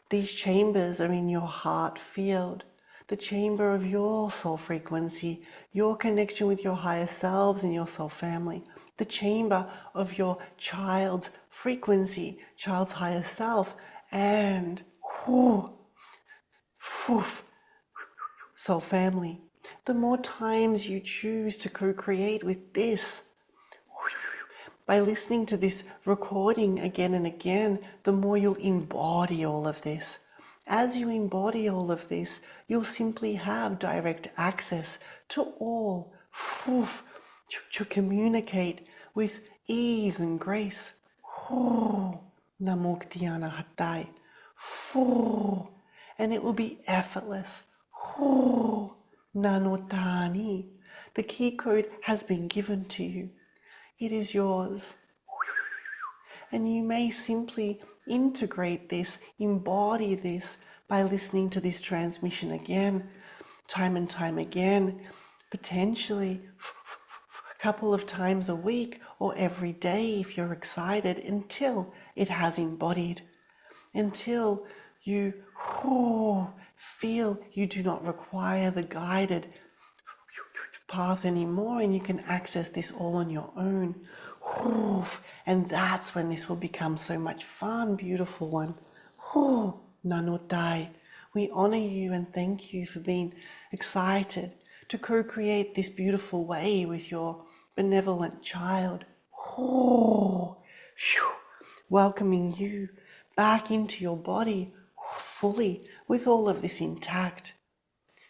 These chambers are in your heart field, the chamber of your soul frequency, your connection with your higher selves and your soul family, the chamber of your child's frequency, child's higher self, and soul family. The more times you choose to co-create with this, by listening to this recording again and again, the more you'll embody all of this. As you embody all of this, you'll simply have direct access to all, to communicate with ease and grace. Namoktiana Hatai. And it will be effortless. Nanotani. The key code has been given to you. It is yours. And you may simply integrate this, embody this by listening to this transmission again, time and time again, potentially a couple of times a week or every day if you're excited, until it has embodied, until you feel you do not require the guided path anymore and you can access this all on your own. And that's when this will become so much fun, beautiful one. Nanotai. We honor you and thank you for being excited to co-create this beautiful way with your benevolent child. Welcoming you back into your body fully with all of this intact.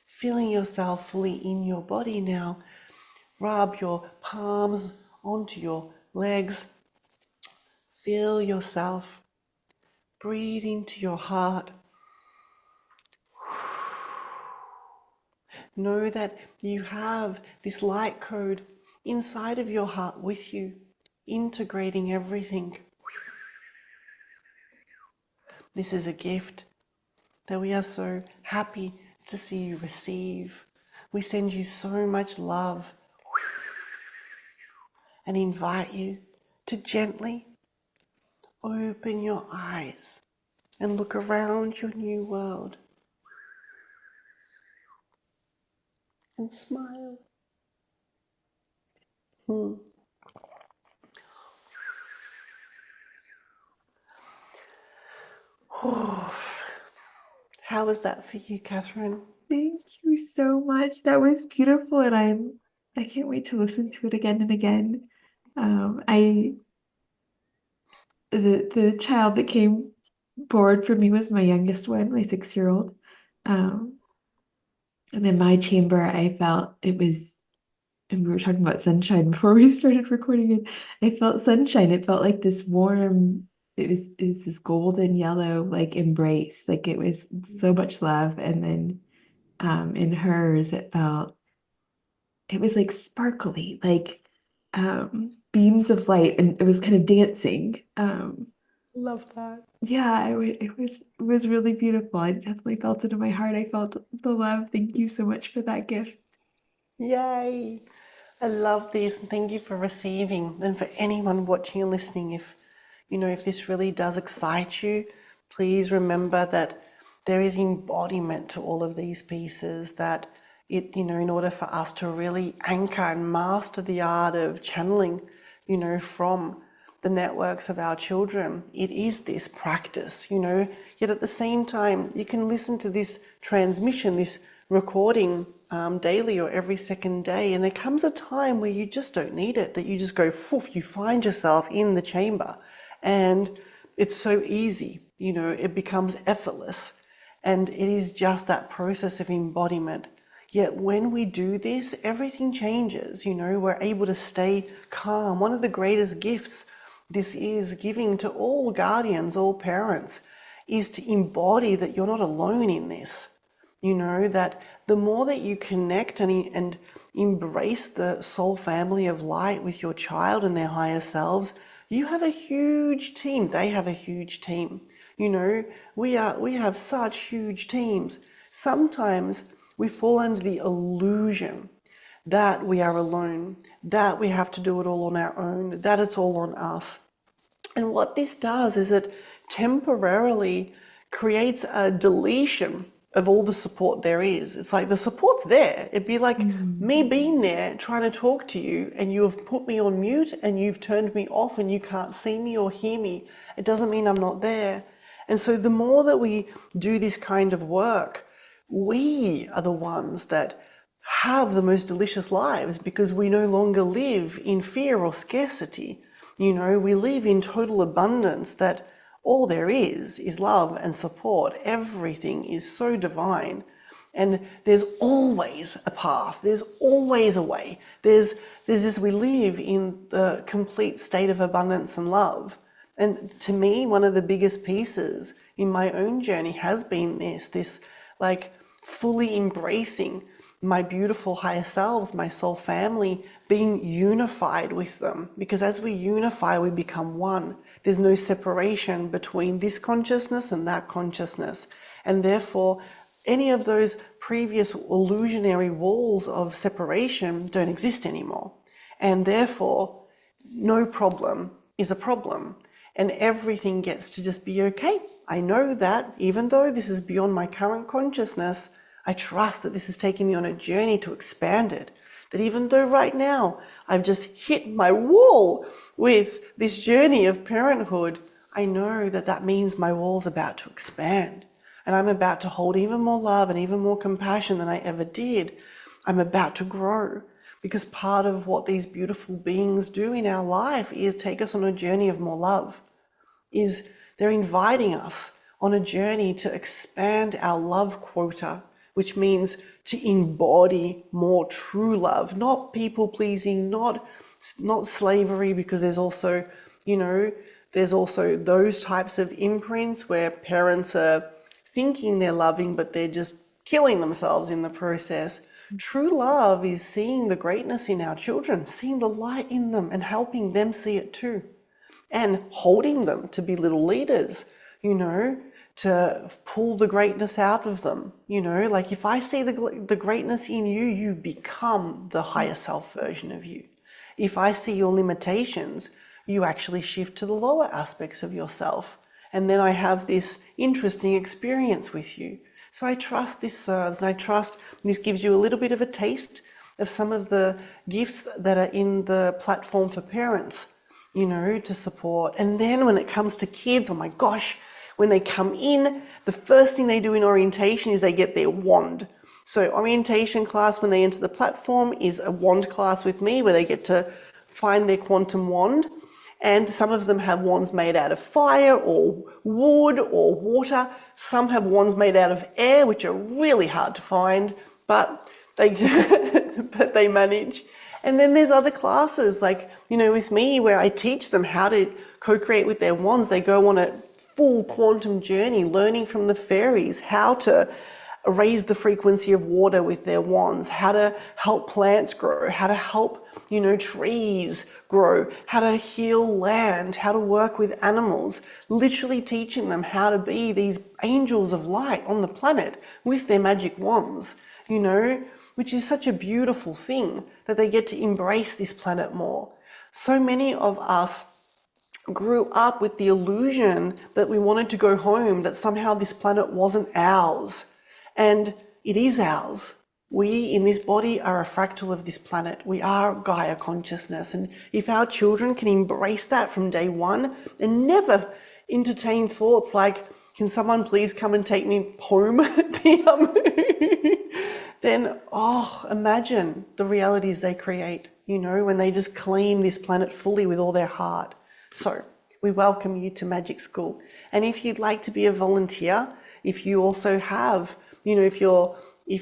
Feeling yourself fully in your body now. Rub your palms onto your legs. Feel yourself. Breathe into your heart. Know that you have this light code inside of your heart with you, integrating everything. This is a gift that we are so happy to see you receive. We send you so much love and invite you to gently open your eyes and look around your new world and smile. How was that for you, Catherine? Thank you so much. That was beautiful, and I can't wait to listen to it again and again. I the child that came forward for me was my youngest one, my 6-year-old. And in my chamber, I felt it was, and we were talking about sunshine before we started recording it. I felt sunshine. It felt like this warm, it was this golden yellow like embrace. Like it was so much love. And then in hers, it was like sparkly, like beams of light, and it was kind of dancing. Love that. Yeah, it was really beautiful. I definitely felt it in my heart. I felt the love. Thank you so much for that gift. Yay! I love this, and thank you for receiving. And for anyone watching and listening, if this really does excite you, please remember that there is embodiment to all of these pieces. That in order for us to really anchor and master the art of channeling, from the networks of our children, it is this practice, yet at the same time, you can listen to this transmission, this recording daily or every second day, and there comes a time where you just don't need it, that you just go, poof, you find yourself in the chamber, and it's so easy, it becomes effortless, and it is just that process of embodiment. Yet when we do this, everything changes, we're able to stay calm. One of the greatest gifts this is giving to all guardians, all parents, is to embody that you're not alone in this. That the more that you connect and embrace the soul family of light with your child and their higher selves, you have a huge team. They have a huge team. We have such huge teams. Sometimes we fall under the illusion that we are alone, that we have to do it all on our own, that it's all on us. And what this does is it temporarily creates a deletion of all the support there is. It's like the support's there. It'd be like me being there trying to talk to you, and you have put me on mute and you've turned me off and you can't see me or hear me. It doesn't mean I'm not there. And so the more that we do this kind of work, we are the ones that have the most delicious lives, because we no longer live in fear or scarcity. We live in total abundance, that all there is love and support. Everything is so divine. And there's always a path. There's always a way. There's this, we live in the complete state of abundance and love. And to me, one of the biggest pieces in my own journey has been this like fully embracing my beautiful higher selves, my soul family, being unified with them. Because as we unify, we become one. There's no separation between this consciousness and that consciousness. And therefore, any of those previous illusionary walls of separation don't exist anymore. And therefore, no problem is a problem. And everything gets to just be okay. I know that even though this is beyond my current consciousness, I trust that this is taking me on a journey to expand it. That even though right now I've just hit my wall with this journey of parenthood, I know that that means my wall's about to expand. And I'm about to hold even more love and even more compassion than I ever did. I'm about to grow. Because part of what these beautiful beings do in our life is take us on a journey of more love. Is they're inviting us on a journey to expand our love quota, which means to embody more true love, not people pleasing, not slavery, because there's also, there's also those types of imprints where parents are thinking they're loving, but they're just killing themselves in the process. True love is seeing the greatness in our children, seeing the light in them and helping them see it too. And holding them to be little leaders, to pull the greatness out of them. Like if I see the greatness in you, you become the higher self version of you. If I see your limitations, you actually shift to the lower aspects of yourself. And then I have this interesting experience with you. So I trust this serves, and I trust this gives you a little bit of a taste of some of the gifts that are in the platform for parents, to support. And then when it comes to kids, oh my gosh, when they come in, the first thing they do in orientation is they get their wand. So orientation class when they enter the platform is a wand class with me where they get to find their quantum wand. And some of them have wands made out of fire or wood or water. Some have wands made out of air, which are really hard to find, but they manage. And then there's other classes like, with me where I teach them how to co-create with their wands. They go on a full quantum journey, learning from the fairies how to raise the frequency of water with their wands, how to help plants grow, how to help, trees grow, how to heal land, how to work with animals, literally teaching them how to be these angels of light on the planet with their magic wands, which is such a beautiful thing that they get to embrace this planet more. So many of us grew up with the illusion that we wanted to go home, that somehow this planet wasn't ours. And it is ours. We in this body are a fractal of this planet. We are Gaia consciousness. And if our children can embrace that from day one and never entertain thoughts like, can someone please come and take me home, then, imagine the realities they create, when they just claim this planet fully with all their heart. So we welcome you to Magic School. And if you'd like to be a volunteer, if you also have, if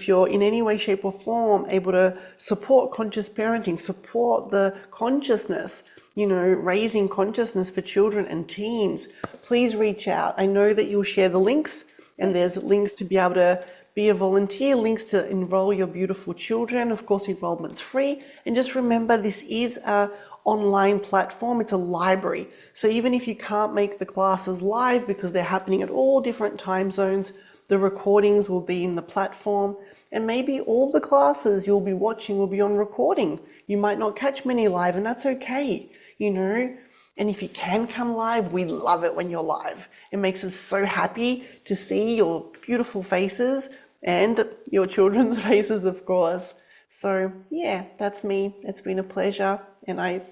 you're in any way, shape or form able to support conscious parenting, support the consciousness, raising consciousness for children and teens, please reach out. I know that you'll share the links, and there's links to be able to be a volunteer, links to enroll your beautiful children. Of course, enrollment's free. And just remember, this is a online platform. It's a library. So even if you can't make the classes live because they're happening at all different time zones, the recordings will be in the platform. And maybe all the classes you'll be watching will be on recording. You might not catch many live, and that's okay, And if you can come live, we love it when you're live. It makes us so happy to see your beautiful faces and your children's faces, of course. So yeah, that's me. It's been a pleasure, and I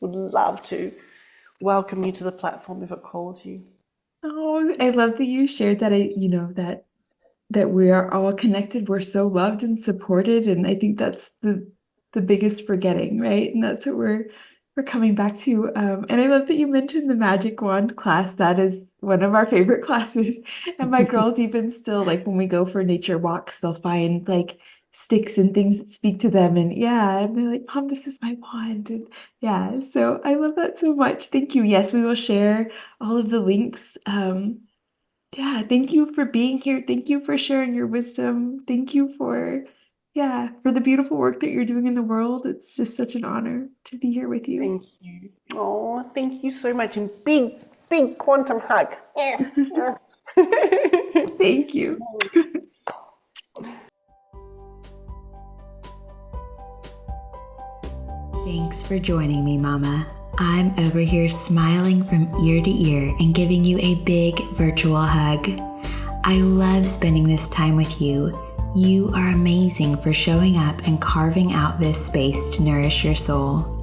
would love to welcome you to the platform if it calls you. Oh, I love that you shared that. That we are all connected. We're so loved and supported, and I think that's the biggest forgetting, right? And that's what we're coming back to. And I love that you mentioned the magic wand class. That is one of our favorite classes. And my girls even still, like when we go for nature walks, they'll find like sticks and things that speak to them. And yeah, and they're like, Mom, this is my wand. And yeah, so I love that so much. Thank you. Yes, we will share all of the links. Yeah, thank you for being here. Thank you for sharing your wisdom. Thank you for, yeah, for the beautiful work that you're doing in the world. It's just such an honor to be here with you. Thank you. Oh, thank you so much. And big, big quantum hug. Thank you. Thanks for joining me, Mama. I'm over here smiling from ear to ear and giving you a big virtual hug. I love spending this time with you. You are amazing for showing up and carving out this space to nourish your soul.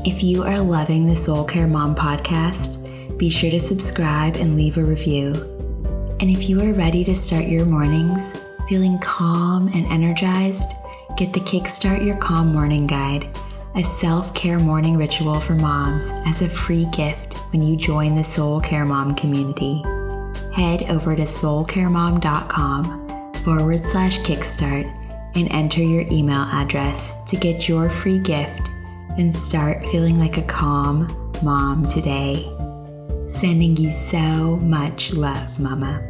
If you are loving the SoulCare Mom podcast, be sure to subscribe and leave a review. And if you are ready to start your mornings feeling calm and energized, get the Kickstart Your Calm Morning Guide, a self-care morning ritual for moms, as a free gift when you join the SoulCare Mom community. Head over to soulcaremom.com/kickstart and enter your email address to get your free gift and start feeling like a calm mom today. Sending you so much love, Mama.